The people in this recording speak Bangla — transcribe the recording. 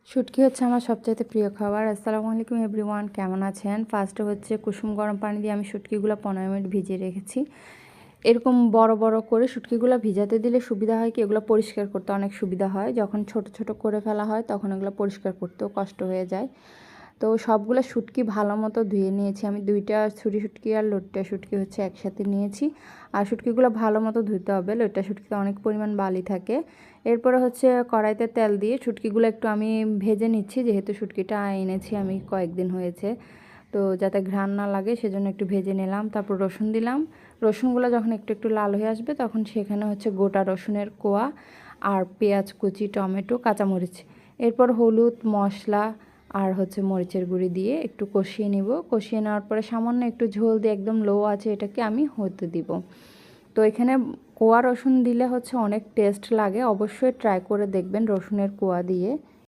শুটকি হচ্ছে আমার সবচাইতে প্রিয় খাবার। আসসালামু আলাইকুম এভরিওয়ান, কেমন আছেন? ফার্স্টে হচ্ছে কুসুম গরম পানি দিয়ে আমি শুটকিগুলো 15 মিনিট ভিজিয়ে রেখেছি। এরকম বড় বড় করে শুটকিগুলো ভিজাতে দিলে সুবিধা হয় কি, এগুলো পরিষ্কার করতে অনেক সুবিধা হয়। যখন ছোট ছোট করে ফেলা হয় তখন এগুলো পরিষ্কার করতেও কষ্ট হয়ে যায়। তো সবগুলো শুটকি ভালো মতো ধুয়ে নিয়েছি আমি। 2টা ছুরি শুটকি আর লোট্টা শুটকি হচ্ছে একসাথে নিয়েছি। আর শুটকিগুলো ভালো মতো ধুতে হবে, লোট্টা শুটকিতে অনেক পরিমাণ বালি থাকে। এরপরে হচ্ছে কড়াইতে তেল দিয়ে শুটকিগুলো একটু আমি ভেজে নিচ্ছি, যেহেতু শুটকিটা এনেছি আমি কয়েকদিন হয়েছে, তো যাতে ঘ্রাণ না লাগে সেজন্য একটু ভেজে নিলাম। তারপর রসুন দিলাম। রসুনগুলো যখন একটু একটু লাল হয়ে আসবে তখন সেখানে হচ্ছে গোটা রসুনের কোয়া আর পেঁয়াজ কুচি, টমেটো, কাঁচামরিচ, এরপর হলুদ, মশলা আর হচ্ছে মরিচের গুঁড়ি দিয়ে একটু কষিয়ে নিব। কষিয়ে নেওয়ার পরে সামান্য একটু ঝোল দিয়ে একদম লো আছে এটাকে আমি হতে দিব। তো এখানে কোয়া রসুন দিলে হচ্ছে অনেক টেস্ট লাগে, অবশ্যই ট্রাই করে দেখবেন রসুনের কোয়া দিয়ে।